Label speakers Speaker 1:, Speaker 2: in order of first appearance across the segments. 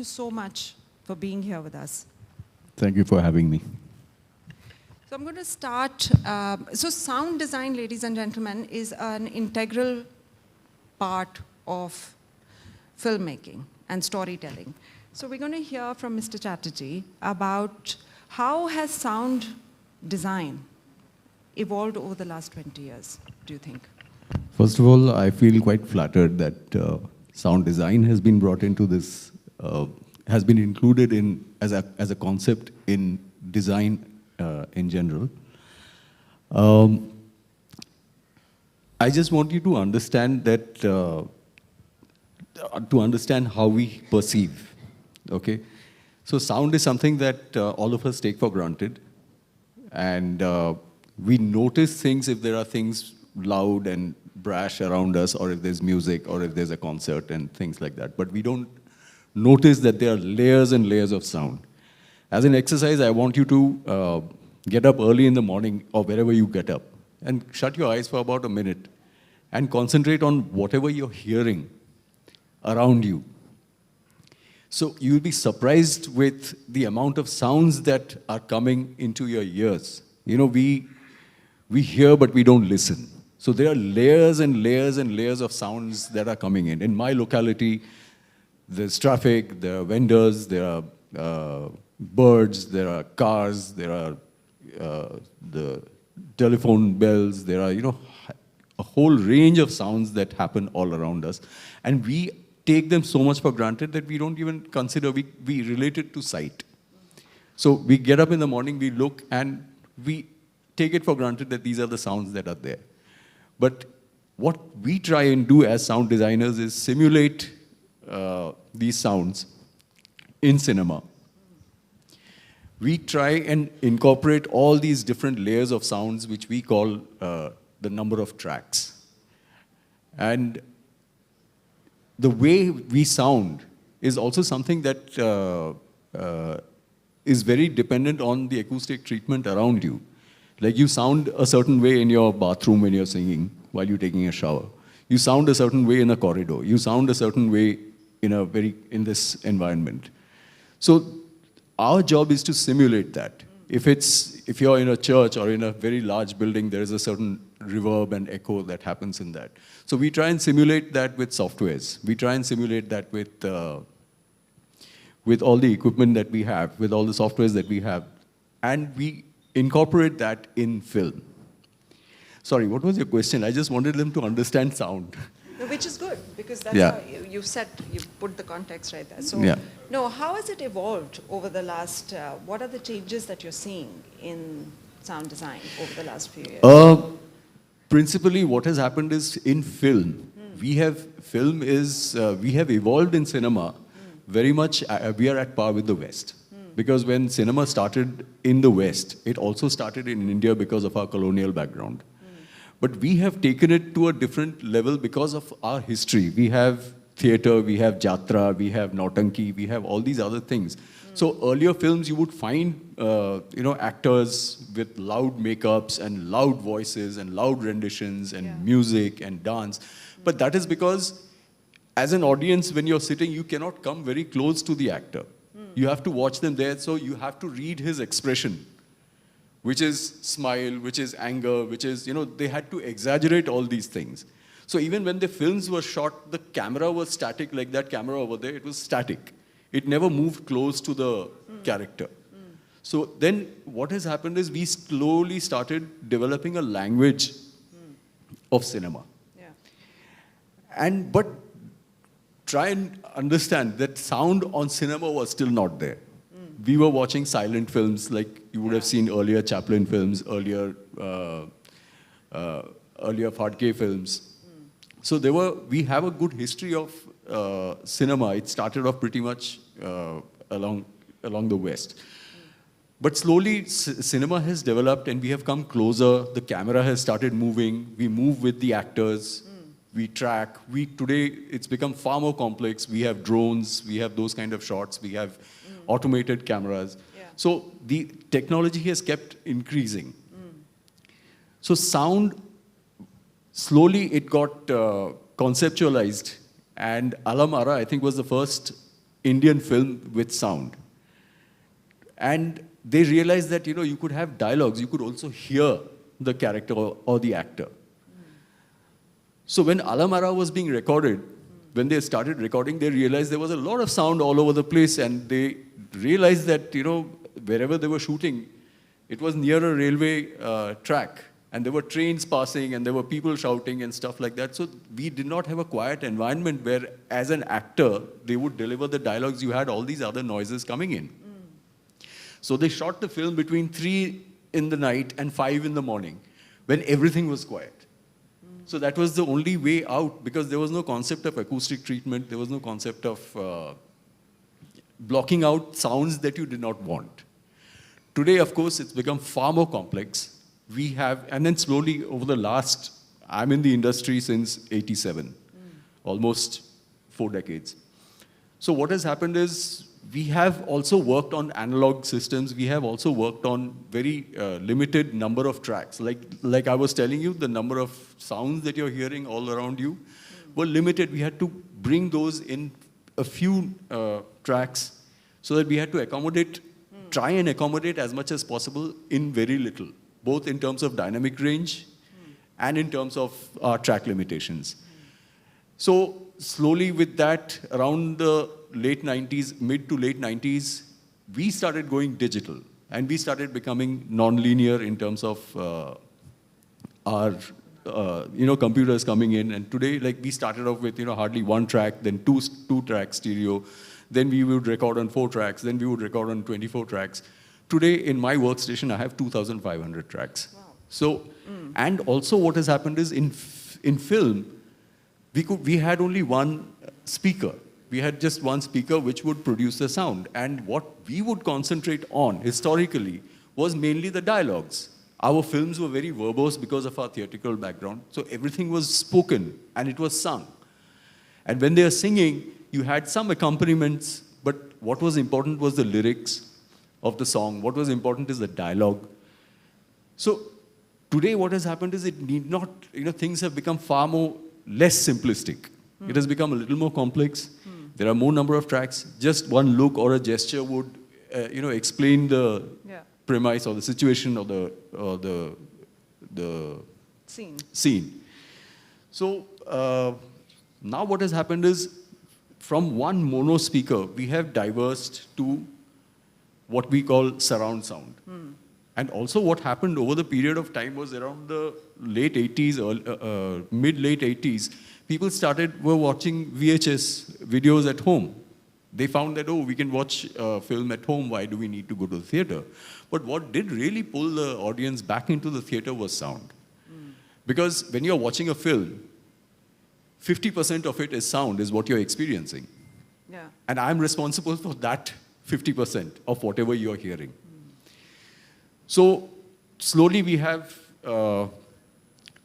Speaker 1: so much for being here with us.
Speaker 2: Thank you for having me.
Speaker 1: So I'm going to start. So sound design, ladies and gentlemen, is an integral part of filmmaking and storytelling. So we're going to hear from Mr. Chatterjee about how has sound design evolved over the last 20 years, do you think?
Speaker 2: First of all, I feel quite flattered that sound design has been brought into this, has been included in as a concept in design in general. I just want you to understand that, to understand how we perceive, okay? So sound is something that all of us take for granted, and we notice things if there are things loud and brash around us, or if there's music, or if there's a concert and things like that. But we don't notice that there are layers and layers of sound. As an exercise, I want you to get up early in the morning or wherever you get up and shut your eyes for about a minute and concentrate on whatever you're hearing around you. So you'll be surprised with the amount of sounds that are coming into your ears. You know, we hear, but we don't listen. So there are layers and layers and layers of sounds that are coming in. In my locality, there's traffic, there are vendors, there are birds, there are cars, there are the telephone bells, there are, you know, a whole range of sounds that happen all around us. And we take them so much for granted that we don't even consider, we relate it to sight. So we get up in the morning, we look, and we take it for granted that these are the sounds that are there. But what we try and do as sound designers is simulate these sounds in cinema. We try and incorporate all these different layers of sounds, which we call the number of tracks. And the way we sound is also something that is very dependent on the acoustic treatment around you. Like you sound a certain way in your bathroom when you're singing while you're taking a shower. You sound a certain way in a corridor. You sound a certain way in this environment. So our job is to simulate that. If you're in a church or in a very large building, there is a certain reverb and echo that happens in that. So we try and simulate that with softwares. We try and simulate that with all the equipment that we have, with all the softwares that we have. And we incorporate that in film. Sorry, what was your question? I just wanted them to understand sound.
Speaker 1: No, which is good, because that's how you put the context right there. So, no, how has it evolved over the last, what are the changes that you're seeing in sound design over the last few years?
Speaker 2: Principally, what has happened is in film, we have evolved in cinema very much, we are at par with the West. Because when cinema started in the West, it also started in India because of our colonial background. But we have taken it to a different level because of our history. We have theater, we have Jatra, we have Nautanki, we have all these other things. So earlier films, you would find actors with loud makeups and loud voices and loud renditions and music and dance. But that is because as an audience, when you're sitting, you cannot come very close to the actor. You have to watch them there, so you have to read his expression, which is smile, which is anger, which is, they had to exaggerate all these things. So even when the films were shot, the camera was static, like that camera over there, it was static. It never moved close to the character. So then what has happened is we slowly started developing a language of cinema. But try and understand that sound on cinema was still not there. We were watching silent films like you would have seen earlier Chaplin films, earlier Phadke films. So we have a good history of cinema. It started off pretty much along the West. But slowly cinema has developed and we have come closer. The camera has started moving. We move with the actors. We track. Today, it's become far more complex. We have drones. We have those kind of shots. We have automated cameras. So the technology has kept increasing. So sound, slowly it got conceptualized. And Alam Ara, I think, was the first Indian film with sound. And they realized that, you could have dialogues, you could also hear the character or the actor. So when Alamara was being recorded, when they started recording, they realized there was a lot of sound all over the place, and they realized that, wherever they were shooting, it was near a railway track, and there were trains passing, and there were people shouting and stuff like that. So we did not have a quiet environment where, as an actor, they would deliver the dialogues. You had all these other noises coming in. So they shot the film between 3 in the night and 5 in the morning, when everything was quiet. So that was the only way out, because there was no concept of acoustic treatment. There was no concept of blocking out sounds that you did not want. Today, of course, it's become far more complex. We have, and then slowly over the last, I'm in the industry since 87, almost 4 decades. So what has happened is, we have also worked on analog systems. We have also worked on very limited number of tracks. Like I was telling you, the number of sounds that you're hearing all around you were limited. We had to bring those in a few tracks, so that we had to accommodate, try and accommodate as much as possible in very little, both in terms of dynamic range and in terms of track limitations. So slowly with that, around the late 90s, mid to late 90s, we started going digital, and we started becoming non-linear in terms of our computers coming in. And today, like, we started off with hardly 1 track, then two track stereo, then we would record on 4 tracks, then we would record on 24 tracks. Today, in my workstation, I have 2,500 tracks. Wow. So, and also what has happened is, in film, we had only one speaker. We had just one speaker which would produce the sound. And what we would concentrate on historically was mainly the dialogues. Our films were very verbose because of our theatrical background. So everything was spoken and it was sung. And when they are singing, you had some accompaniments, but what was important was the lyrics of the song. What was important is the dialogue. So today what has happened is, it need not, things have become far more less simplistic. It has become a little more complex. There are more number of tracks. Just one look or a gesture would, explain the premise or the situation or the scene. So now what has happened is, from one mono speaker, we have diversed to what we call surround sound. And also what happened over the period of time was, around the late 80s or mid-late 80s, people were watching VHS videos at home. They found that, we can watch film at home, why do we need to go to the theater? But what did really pull the audience back into the theater was sound. Because when you're watching a film, 50% of it is sound, is what you're experiencing. Yeah. And I'm responsible for that 50% of whatever you're hearing. So slowly we have,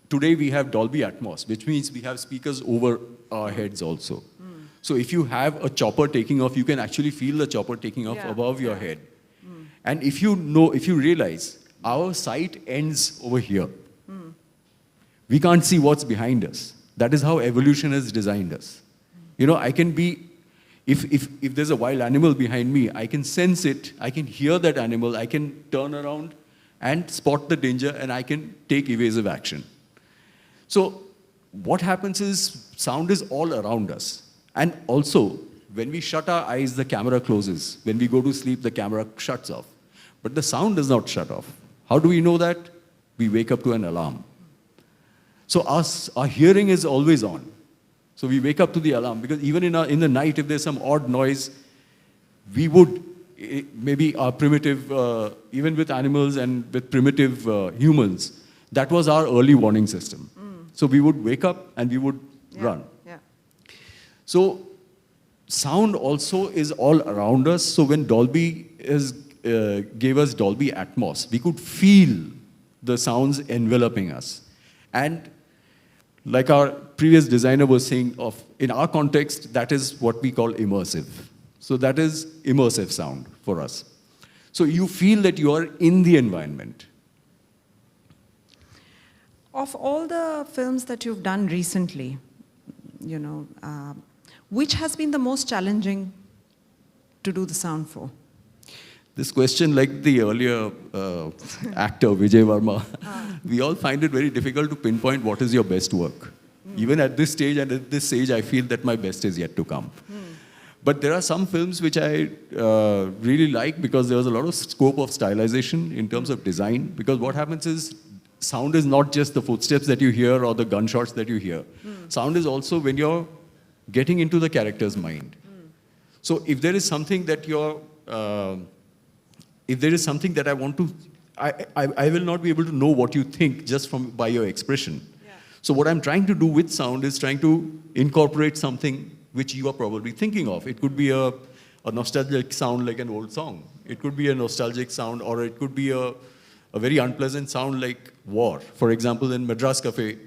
Speaker 2: today we have Dolby Atmos, which means we have speakers over our heads also. So if you have a chopper taking off, you can actually feel the chopper taking off above your head. And if you realize, our sight ends over here. We can't see what's behind us. That is how evolution has designed us. I can be, if there's a wild animal behind me, I can sense it, I can hear that animal, I can turn around and spot the danger, and I can take evasive action. So what happens is, sound is all around us. And also, when we shut our eyes, the camera closes. When we go to sleep, the camera shuts off. But the sound does not shut off. How do we know that? We wake up to an alarm. So our hearing is always on. So we wake up to the alarm, because even in the night, if there's some odd noise, we would, maybe our primitive, even with animals and with primitive humans, that was our early warning system. So we would wake up and we would run. Yeah. So sound also is all around us. So when Dolby gave us Dolby Atmos, we could feel the sounds enveloping us. And like our previous designer was saying, in our context, that is what we call immersive. So that is immersive sound for us. So you feel that you are in the environment.
Speaker 1: Of all the films that you've done recently, which has been the most challenging to do the sound for?
Speaker 2: This question, like the earlier actor Vijay Varma, we all find it very difficult to pinpoint what is your best work. Even at this stage and at this stage, I feel that my best is yet to come. But there are some films which I really like because there was a lot of scope of stylization in terms of design. Because what happens is, sound is not just the footsteps that you hear or the gunshots that you hear. Sound is also when you're getting into the character's mind. So if there is something that if there is something that I want to, I will not be able to know what you think just by your expression. Yeah. So what I'm trying to do with sound is trying to incorporate something which you are probably thinking of. It could be a nostalgic sound like an old song. It could be a nostalgic sound, or it could be a very unpleasant sound like war. For example, in Madras Cafe,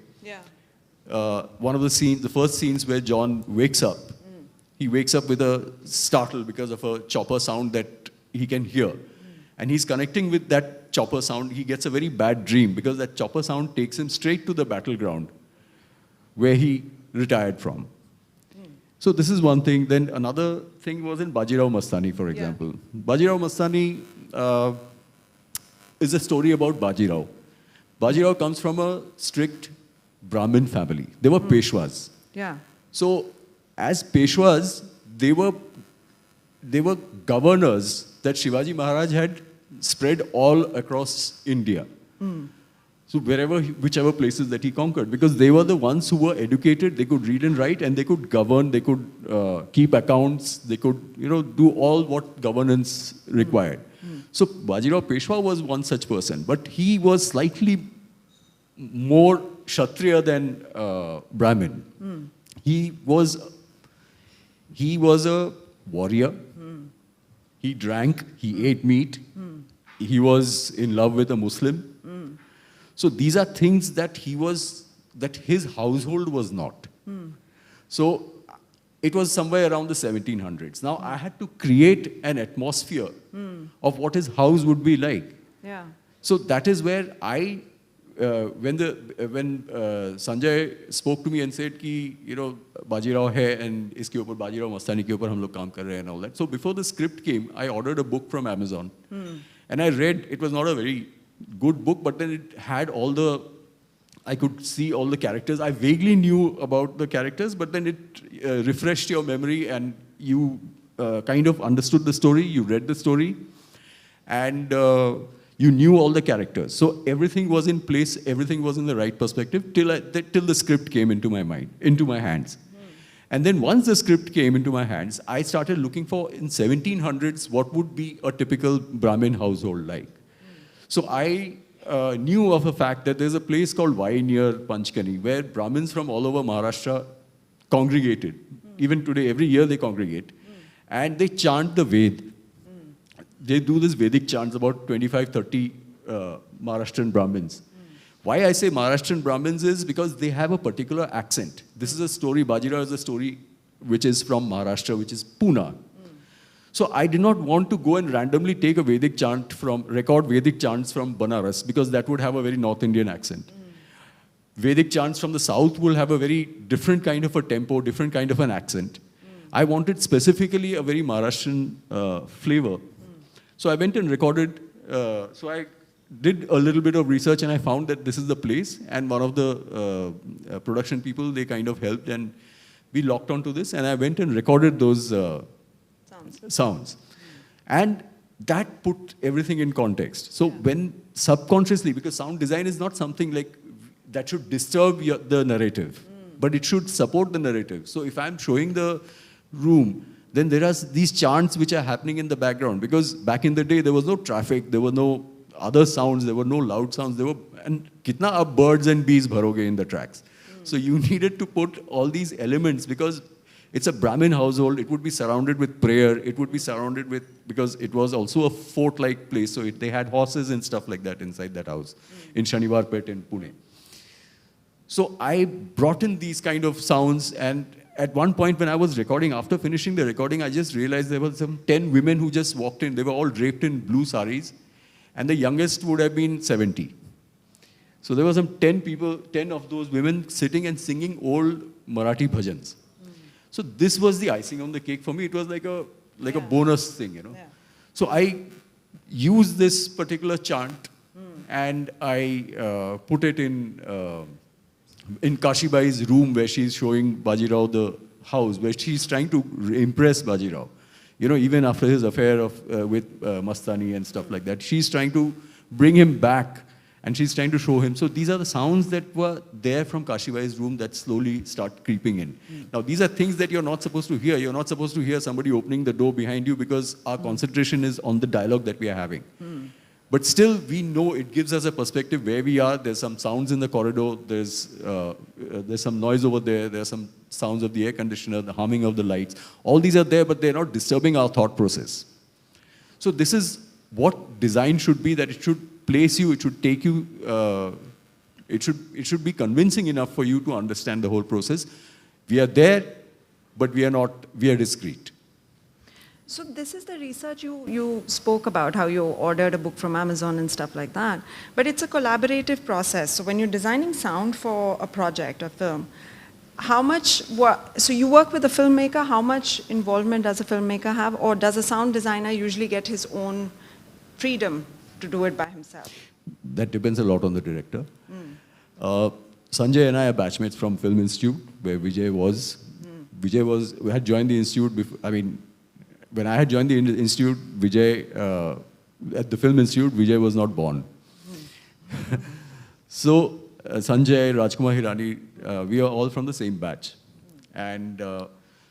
Speaker 2: one of the scenes, the first scenes where John wakes up, he wakes up with a startle because of a chopper sound that he can hear. And he's connecting with that chopper sound. He gets a very bad dream because that chopper sound takes him straight to the battleground where he retired from. So this is one thing. Then another thing was in Bajirao Mastani, for example. Bajirao Mastani is a story about Bajirao. Bajirao comes from a strict Brahmin family. They were Peshwas.
Speaker 1: Yeah.
Speaker 2: So as Peshwas, they were governors that Shivaji Maharaj had spread all across India. So whichever places that he conquered, because they were the ones who were educated, they could read and write, and they could govern, they could keep accounts, they could do all what governance required. So Bajirao Peshwa was one such person, but he was slightly more Kshatriya than Brahmin. He was a warrior. He drank, he ate meat, he was in love with a Muslim. So these are things that that his household was not. So it was somewhere around the 1700s. Now I had to create an atmosphere of what his house would be like.
Speaker 1: Yeah.
Speaker 2: So that is where when Sanjay spoke to me and said कि Bajirao hai and iske upar Bajirao Mastani ke upar hum log kaam kar rahe and all that. So before the script came, I ordered a book from Amazon, and I read. It was not a very good book, but then it had I could see all the characters. I vaguely knew about the characters, but then it refreshed your memory, and you kind of understood the story. You read the story, and you knew all the characters. So everything was in place, everything was in the right perspective till the script came into my hands. And then once the script came into my hands, I started looking for, in 1700s, what would be a typical Brahmin household like. So I knew of a fact that there's a place called Vai near Panchkani, where Brahmins from all over Maharashtra congregated. Even today, every year they congregate. And they chant the Ved. They do this Vedic chants, about 25, 30 Maharashtrian Brahmins. Why I say Maharashtrian Brahmins is because they have a particular accent. This is a story, Bajirao is a story which is from Maharashtra, which is Pune. So I did not want to go and randomly take a Vedic chant record Vedic chants from Banaras, because that would have a very North Indian accent. Vedic chants from the south will have a very different kind of a tempo, different kind of an accent. I wanted specifically a very Maharashtrian flavor. So I went and recorded, so I did a little bit of research and I found that this is the place, and one of the production people, they kind of helped, and we locked onto this, and I went and recorded those sounds. And that put everything in context. So when subconsciously, because sound design is not something like that should disturb the narrative, but it should support the narrative. So if I'm showing the room, then there are these chants which are happening in the background, because back in the day there was no traffic, there were no other sounds, there were no loud sounds, and kitna ab birds and bees bharoge in the tracks. So you needed to put all these elements, because it's a Brahmin household, it would be surrounded with prayer, it would be surrounded with, because it was also a fort-like place, so they had horses and stuff like that inside that house, in Shaniwar Pet in Pune. So I brought in these kind of sounds, and at one point when I was recording, after finishing the recording, I just realized there were some 10 women who just walked in. They were all draped in blue saris, and the youngest would have been 70. So there were some 10 of those women sitting and singing old Marathi bhajans. So this was the icing on the cake for me. It was like like a bonus thing,
Speaker 1: Yeah.
Speaker 2: So I use this particular chant and I put it in Kashibai's room where she's showing Bajirao the house, where she's trying to impress Bajirao. Even after his affair with Mastani and stuff like that, she's trying to bring him back and she's trying to show him. So these are the sounds that were there from Kashibai's room that slowly start creeping in. Now, these are things that you're not supposed to hear. You're not supposed to hear somebody opening the door behind you because our concentration is on the dialogue that we are having. But still, we know it gives us a perspective where we are. There's some sounds in the corridor. There's some noise over there. There's some sounds of the air conditioner, the humming of the lights. All these are there, but they're not disturbing our thought process. So this is what design should be, that it should place you, it should take you, it should be convincing enough for you to understand the whole process. We are there, but we are discreet.
Speaker 1: So this is the research you spoke about, how you ordered a book from Amazon and stuff like that. But it's a collaborative process. So when you're designing sound for a project or film, so you work with a filmmaker, how much involvement does a filmmaker have? Or does a sound designer usually get his own freedom to do it by himself?
Speaker 2: That depends a lot on the director. Sanjay and I are batchmates from Film Institute, where Vijay was. We had joined the institute before, when I had joined the institute, Vijay, at the Film Institute, Vijay was not born. So Sanjay, Rajkumar Hirani, we are all from the same batch. And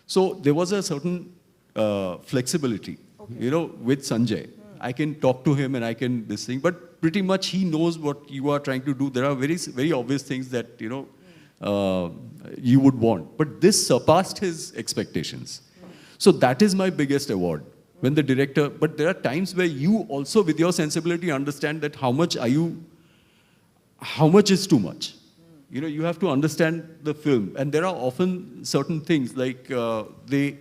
Speaker 2: so there was a certain flexibility, with Sanjay. I can talk to him and I can this thing, but pretty much he knows what you are trying to do. There are very, very obvious things that, you would want. But this surpassed his expectations. So that is my biggest award. When the director, but there are times where you also, with your sensibility, understand that how much is too much. You have to understand the film. And there are often certain things like the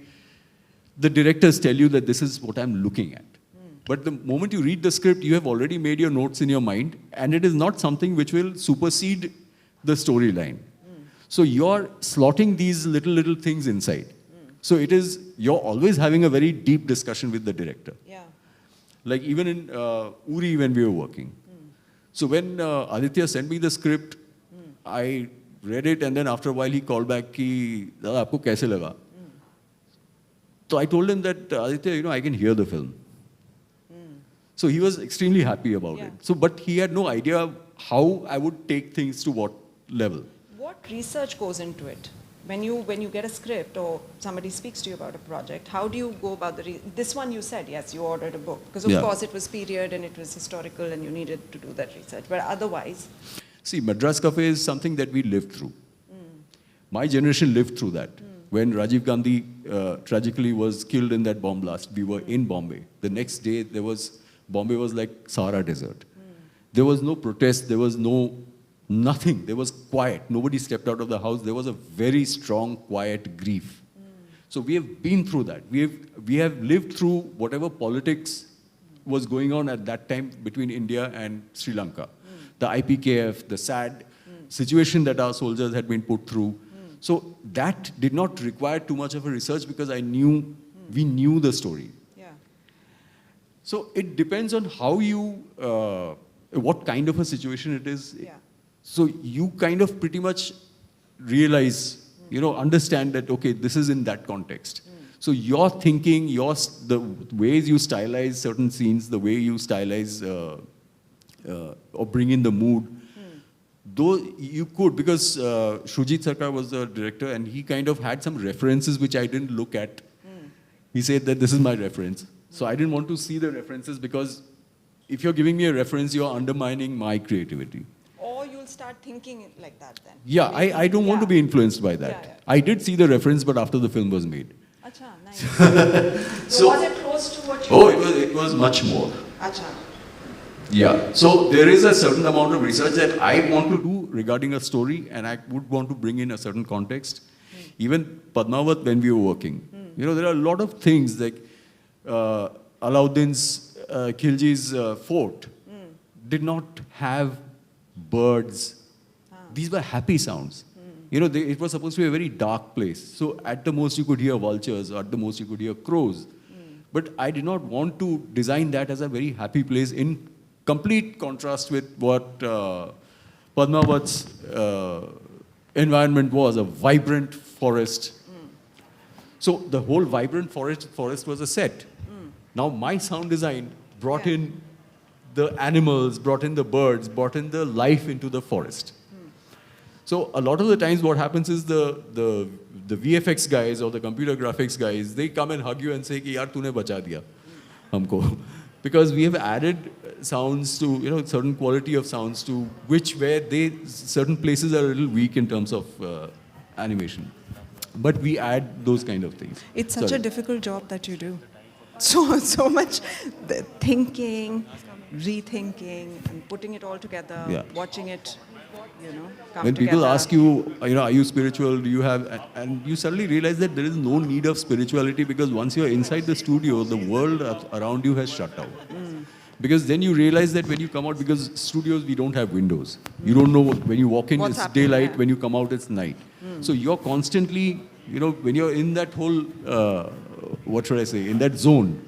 Speaker 2: directors tell you that this is what I'm looking at. But the moment you read the script, you have already made your notes in your mind, and it is not something which will supersede the storyline. So you're slotting these little things inside. So you're always having a very deep discussion with the director.
Speaker 1: Yeah.
Speaker 2: Like even in Uri when we were working. So when Aditya sent me the script, I read it, and then after a while he called back, ki, "Dada, aapko kaise laga?" So I told him that, Aditya, I can hear the film. So he was extremely happy about it. So, but he had no idea how I would take things to what level.
Speaker 1: What research goes into it? When you get a script or somebody speaks to you about a project, how do you go about this one you said, yes, you ordered a book. Because of course it was period and it was historical and you needed to do that research. But otherwise?
Speaker 2: See, Madras Cafe is something that we lived through. My generation lived through that. When Rajiv Gandhi tragically was killed in that bomb blast, we were in Bombay. The next day, Bombay was like Sahara Desert. There was no protest, there was nothing. There was quiet. Nobody stepped out of the house. There was a very strong, quiet grief. So we have been through that. We have lived through whatever politics was going on at that time between India and Sri Lanka. The IPKF, the sad situation that our soldiers had been put through. So that did not require too much of a research because we knew the story.
Speaker 1: Yeah.
Speaker 2: So it depends on how what kind of a situation it is.
Speaker 1: Yeah.
Speaker 2: So you kind of pretty much realize, understand that, okay, this is in that context. So your thinking, the ways you stylize certain scenes, the way you stylize or bring in the mood, though you could, because Shujit Sarkar was the director and he kind of had some references which I didn't look at. He said that this is my reference. So I didn't want to see the references because if you're giving me a reference, you're undermining my creativity.
Speaker 1: Or you'll start thinking like that then.
Speaker 2: Yeah, I don't want to be influenced by that.
Speaker 1: Yeah.
Speaker 2: I did see the reference, but after the film was made.
Speaker 1: Acha, nice. So was it close to what you...
Speaker 2: Oh, it was much more.
Speaker 1: Acha.
Speaker 2: Yeah, so there is a certain amount of research that I want to do regarding a story, and I would want to bring in a certain context. Even Padmavat, when we were working, there are a lot of things like Alauddin's, Khilji's fort did not have birds. These were happy sounds. It was supposed to be a very dark place. So at the most you could hear vultures, or at the most you could hear crows. But I did not want to design that as a very happy place in complete contrast with what Padmavat's environment was, a vibrant forest. So the whole vibrant forest was a set. Now my sound design brought in the animals, brought in the birds, brought in the life into the forest. So a lot of the times what happens is the VFX guys or the computer graphics guys, they come and hug you and say, ki, yaar, tune bacha diya humko. Because we have added sounds to, certain quality of sounds to where certain places are a little weak in terms of animation. But we add those kind of things.
Speaker 1: It's such a difficult job that you do. So much thinking, rethinking, and putting it all together, watching it, come
Speaker 2: when
Speaker 1: together.
Speaker 2: People ask you, are you spiritual? Do you have, and you suddenly realize that there is no need of spirituality because once you're inside the studio, the world around you has shut down. Because then you realize that when you come out, because studios, we don't have windows. You don't know, when you walk in,
Speaker 1: What's
Speaker 2: it's
Speaker 1: happening,
Speaker 2: daylight. When you come out, it's night. So you're constantly, when you're in that whole, in that zone,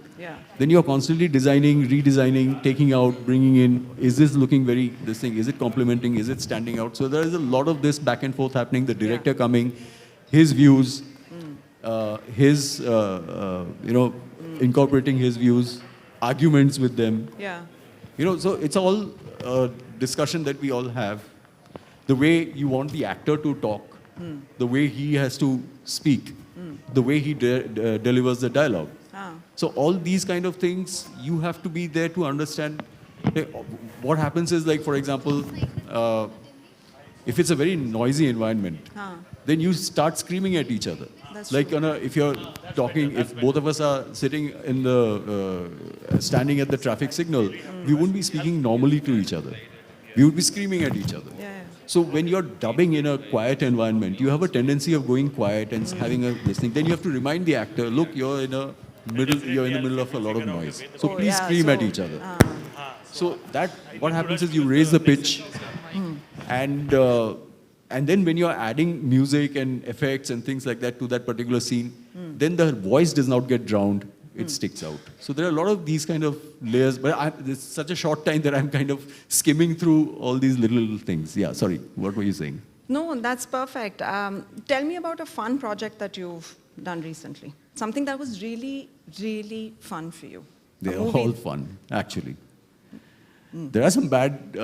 Speaker 2: then you're constantly designing, redesigning, taking out, bringing in. Is this looking this thing, is it complementing, is it standing out? So there is a lot of this back and forth happening, the director coming, his views, incorporating his views, arguments with them. So it's all a discussion that we all have. The way you want the actor to talk, the way he has to speak, the way he delivers the dialogue. So all these kind of things, you have to be there to understand. What happens is, like, for example, if it's a very noisy environment, then you start screaming at each other. Like, if you're talking, if both of us are sitting in the, standing at the traffic signal, we wouldn't be speaking normally to each other. We would be screaming at each other. So when you're dubbing in a quiet environment, you have a tendency of going quiet and having this thing. Then you have to remind the actor, look, you're in the middle of a lot of noise. So please scream at each other. So what happens is you raise the pitch, and then when you're adding music and effects and things like that to that particular scene, then the voice does not get drowned. It sticks out. So there are a lot of these kind of layers, but it's such a short time that I'm kind of skimming through all these little things. Yeah, sorry, what were you saying?
Speaker 1: No, that's perfect. Tell me about a fun project that you've done recently. Something that was really, really fun for you.
Speaker 2: They're all fun, actually. There are some bad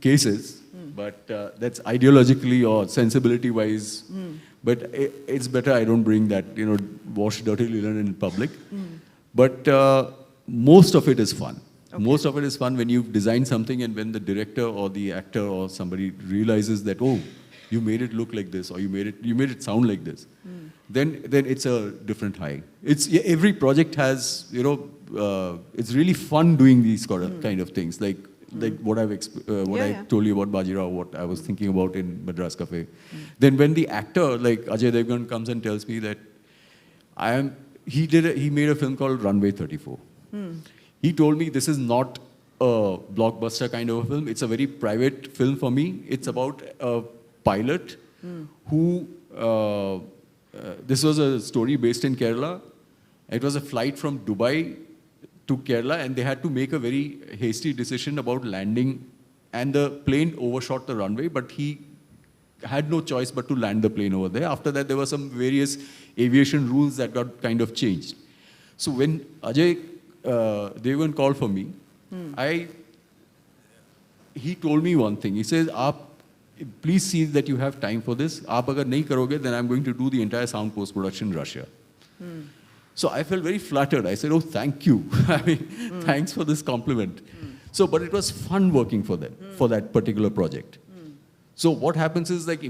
Speaker 2: cases, but that's ideologically or sensibility-wise. But it's better I don't bring that, wash dirty linen in public. But most of it is fun. Okay. Most of it is fun when you've designed something and when the director or the actor or somebody realizes that, oh, you made it look like this, or you made it sound like this. Then it's a different high. Every project has, it's really fun doing these kind of things. Like what I told you about Bajirao, what I was thinking about in Madras Cafe. Then when the actor, like Ajay Devgan, comes and tells me that he made a film called Runway 34. He told me this is not a blockbuster kind of a film. It's a very private film for me. It's about a pilot who, this was a story based in Kerala. It was a flight from Dubai to Kerala, and they had to make a very hasty decision about landing, and the plane overshot the runway, but he had no choice but to land the plane over there. After that, there were some various aviation rules that got kind of changed. So when Ajay Devgan called for me, he told me one thing. He says, please see that you have time for this. Aap agar nahi karoge, then I'm going to do the entire sound post-production in Russia. So I felt very flattered. I said, oh, thank you. I mean, thanks for this compliment. So, but it was fun working for them, for that particular project. So what happens is, like,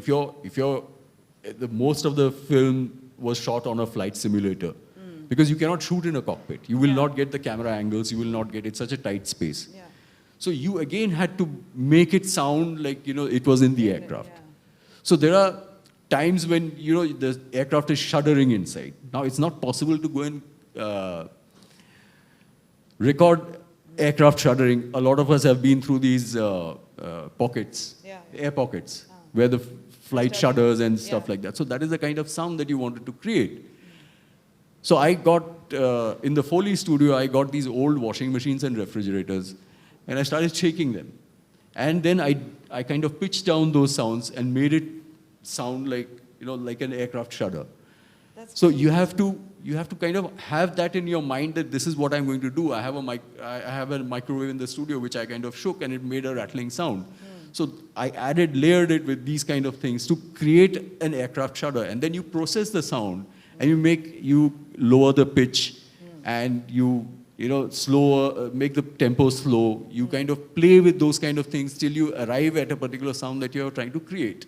Speaker 2: most of the film was shot on a flight simulator, because you cannot shoot in a cockpit. You will not get the camera angles. You will not get, it's such a tight space. So you again had to make it sound like, it was in the aircraft. So there are times when, the aircraft is shuddering inside. Now, it's not possible to go and record aircraft shuddering. A lot of us have been through these pockets, air pockets, where the flight shudders and stuff like that. So that is the kind of sound that you wanted to create. So I got in the Foley studio, I got these old washing machines and refrigerators, and I started shaking them. And then I kind of pitched down those sounds and made it sound like, like an aircraft shudder. So you have to kind of have that in your mind that this is what I'm going to do. I have a microwave in the studio which I kind of shook and it made a rattling sound. So I layered it with these kind of things to create an aircraft shudder. And then you process the sound and you lower the pitch and you slower, make the tempo slow. You kind of play with those kind of things till you arrive at a particular sound that you're trying to create.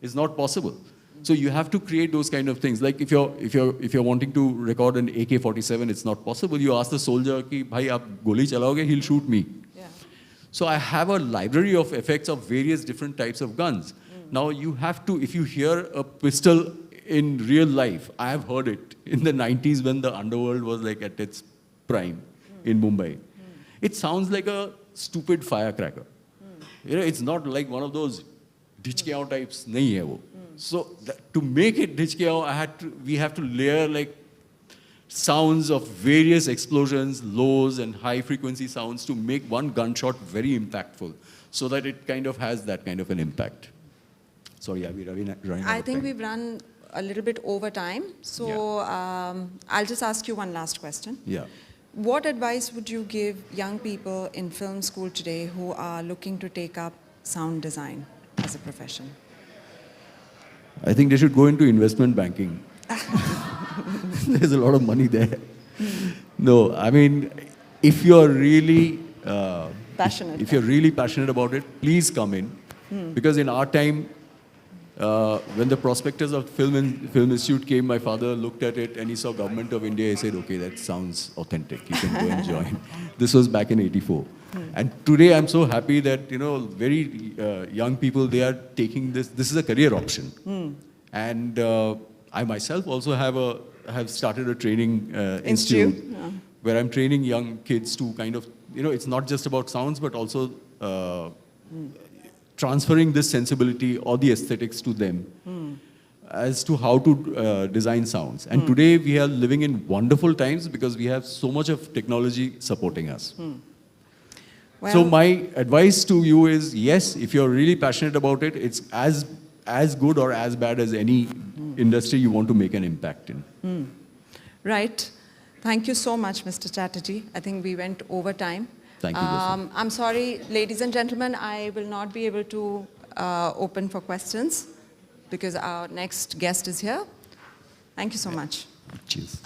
Speaker 2: It's not possible. So you have to create those kind of things. Like if you're wanting to record an AK-47, it's not possible. You ask the soldier, "Ki, bhai, aap goli chalaoge?" He'll shoot me. Yeah. So I have a library of effects of various different types of guns. Now you have to, if you hear a pistol in real life, I have heard it in the 90s when the underworld was like at its prime in Mumbai. It sounds like a stupid firecracker. It's not like one of those ditchkayao types. Nahi hai wo. So to make it ditchkayao, we have to layer like sounds of various explosions, lows and high frequency sounds to make one gunshot very impactful, so that it kind of has that kind of an impact. Sorry, are we running out of time?
Speaker 1: I think we've run a little bit over time, so I'll just ask you one last question.
Speaker 2: Yeah.
Speaker 1: What advice would you give young people in film school today who are looking to take up sound design as a profession?
Speaker 2: I think they should go into investment banking. There's a lot of money there. No, I mean, if you're really
Speaker 1: passionate,
Speaker 2: if you're really passionate about it, please come in. Because in our time, when the prospectus of Film Institute came, my father looked at it and he saw Government of India. He said, "Okay, that sounds authentic. You can go and join." This was back in '84. And today I'm so happy that, very young people, they are taking this. This is a career option. And I myself also have started a training institute where I'm training young kids to kind of, it's not just about sounds, but also transferring this sensibility or the aesthetics to them as to how to design sounds. And today we are living in wonderful times because we have so much of technology supporting us.
Speaker 1: Well,
Speaker 2: so my advice to you is, yes, if you're really passionate about it, it's as good or as bad as any industry you want to make an impact in.
Speaker 1: Right. Thank you so much, Mr. Chatterjee. I think we went over time.
Speaker 2: Thank you.
Speaker 1: I'm sorry, ladies and gentlemen, I will not be able to open for questions because our next guest is here. Thank you so much.
Speaker 2: Cheers.